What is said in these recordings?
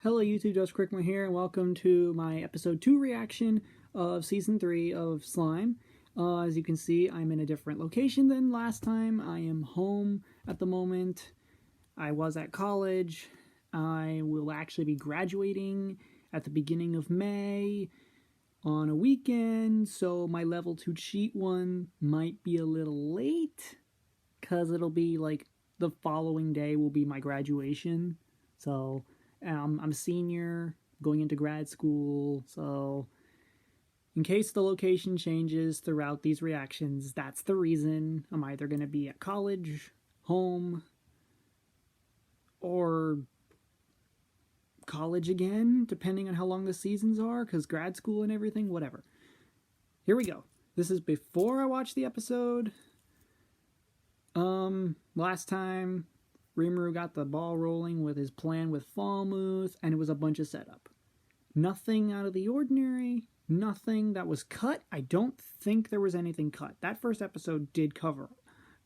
Hello YouTube, Josh Crickman here, and welcome to my episode 2 reaction of season 3 of Slime. As you can see, I'm in a different location than last time. I am home at the moment. I was at college. I will actually be graduating at the beginning of May on a weekend, so my level 2 cheat one might be a little late, because it'll be like the following day will be my graduation, so... I'm a senior, going into grad school, so in case the location changes throughout these reactions, that's the reason. I'm either going to be at college, home, or college again, depending on how long the seasons are, because grad school and everything, whatever. Here we go. This is before I watched the episode. Last time... Rimuru got the ball rolling with his plan with Falmouth, and it was a bunch of setup. Nothing out of the ordinary, nothing that was cut. I don't think there was anything cut. That first episode did cover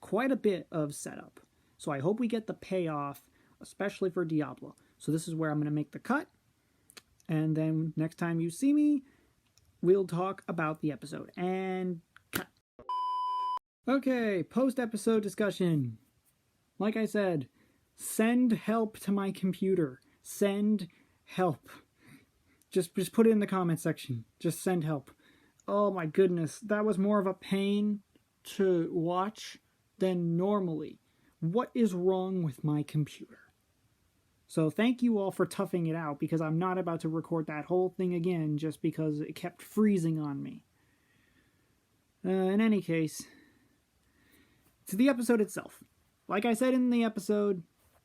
quite a bit of setup. So I hope we get the payoff, especially for Diablo. So this is where I'm going to make the cut, and then next time you see me, we'll talk about the episode. And cut. Okay, post-episode discussion. Like I said, send help to my computer. Send help. Just put it in the comment section. Just send help. Oh my goodness, that was more of a pain to watch than normally. What is wrong with my computer? So thank you all for toughing it out, because I'm not about to record that whole thing again just because it kept freezing on me. In any case, to the episode itself. Like I said in the episode,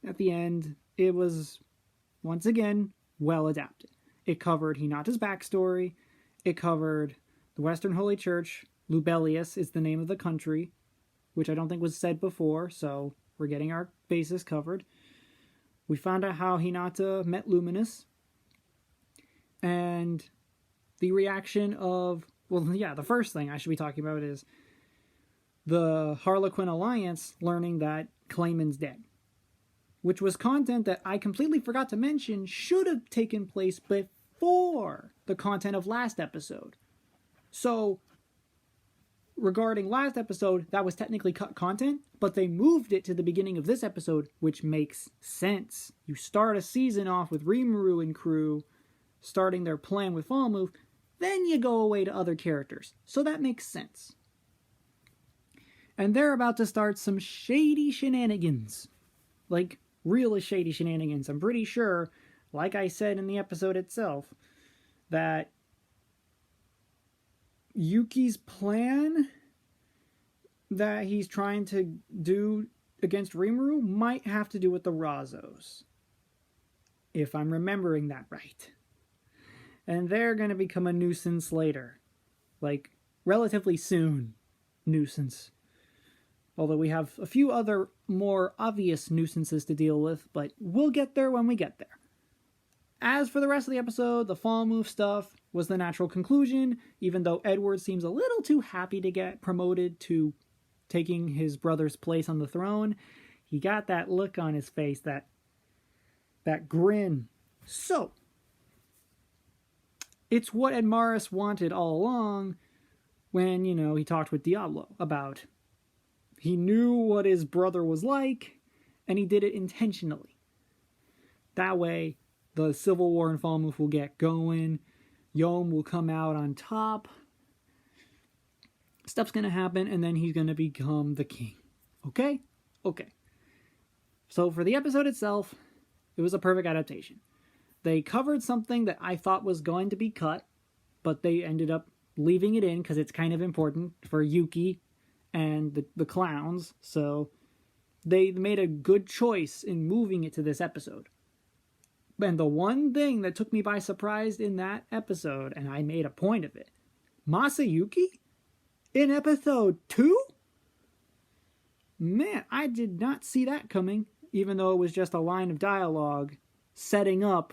at the end, it was, once again, well adapted. It covered Hinata's backstory, it covered the Western Holy Church, Lubelius is the name of the country, which I don't think was said before, so we're getting our bases covered. We found out how Hinata met Luminous, and the reaction of, well, yeah, the first thing I should be talking about is the Harlequin Alliance learning that Clayman's dead, which was content that I completely forgot to mention should have taken place before the content of last episode. So, regarding last episode, that was technically cut content, but they moved it to the beginning of this episode, which makes sense. You start a season off with Rimuru and crew starting their plan with Falmouth, then you go away to other characters. So that makes sense. And they're about to start some shady shenanigans. Like, really shady shenanigans. I'm pretty sure, like I said in the episode itself, that Yuki's plan that he's trying to do against Rimuru might have to do with the Razos. If I'm remembering that right. And they're going to become a nuisance later. Like, relatively soon. Nuisance. Although we have a few other more obvious nuisances to deal with, but we'll get there when we get there. As for the rest of the episode, the Falmouth stuff was the natural conclusion, even though Edward seems a little too happy to get promoted to taking his brother's place on the throne. He got that look on his face, that grin. So, it's what Edmaris wanted all along when, you know, he talked with Diablo about... He knew what his brother was like, and he did it intentionally. That way, the civil war in Falmouth will get going, Yom will come out on top, stuff's gonna happen, and then he's gonna become the king. Okay? Okay. So for the episode itself, it was a perfect adaptation. They covered something that I thought was going to be cut, but they ended up leaving it in because it's kind of important for Yuki and the clowns, so they made a good choice in moving it to this episode. And the one thing that took me by surprise in that episode, and I made a point of it, Masayuki? In episode 2? Man, I did not see that coming, even though it was just a line of dialogue setting up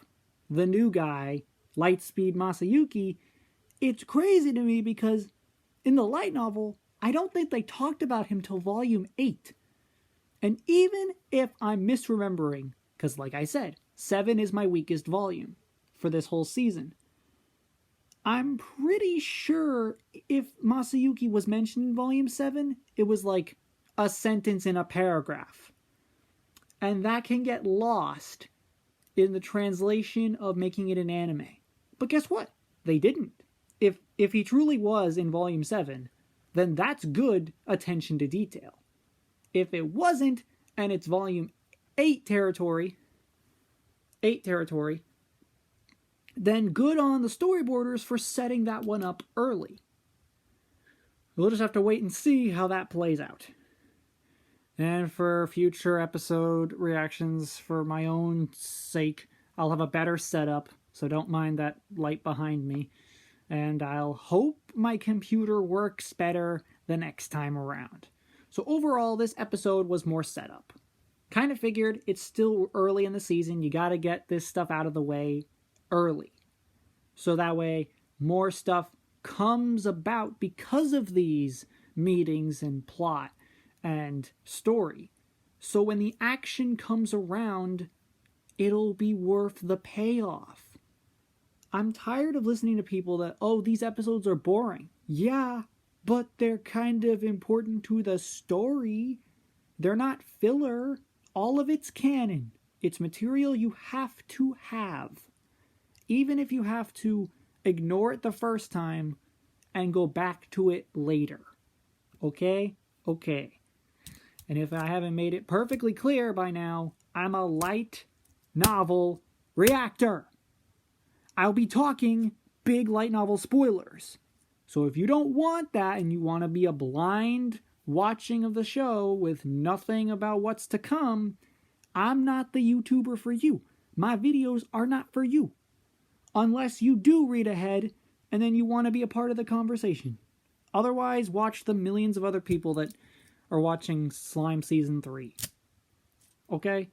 the new guy, Lightspeed Masayuki. It's crazy to me because in the light novel, I don't think they talked about him till volume 8. And even if I'm misremembering, because like I said, 7 is my weakest volume for this whole season. I'm pretty sure if Masayuki was mentioned in volume 7, it was like a sentence in a paragraph. And that can get lost in the translation of making it an anime. But guess what? They didn't. If he truly was in volume 7, then that's good attention to detail. If it wasn't, and it's volume 8 territory, then good on the storyboarders for setting that one up early. We'll just have to wait and see how that plays out. And for future episode reactions, for my own sake, I'll have a better setup, so don't mind that light behind me. And I'll hope my computer works better the next time around. So overall, this episode was more setup. Kind of figured it's still early in the season, you gotta get this stuff out of the way early. So that way, more stuff comes about because of these meetings and plot and story. So when the action comes around, it'll be worth the payoff. I'm tired of listening to people that, oh, these episodes are boring. Yeah, but they're kind of important to the story. They're not filler. All of it's canon. It's material you have to have. Even if you have to ignore it the first time and go back to it later. Okay? Okay. And if I haven't made it perfectly clear by now, I'm a light novel reactor. I'll be talking big light novel spoilers. So if you don't want that and you want to be a blind watching of the show with nothing about what's to come, I'm not the YouTuber for you. My videos are not for you. Unless you do read ahead and then you want to be a part of the conversation. Otherwise, watch the millions of other people that are watching Slime Season 3. Okay?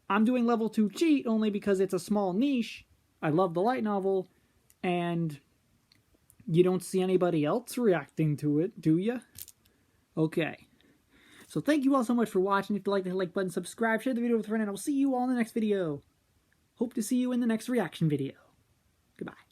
I'm doing Level 2 Cheat only because it's a small niche. I love the light novel, and you don't see anybody else reacting to it, do you? Okay. So thank you all so much for watching. If you like, hit the like button, subscribe, share the video with a friend, and I'll see you all in the next video. Hope to see you in the next reaction video. Goodbye.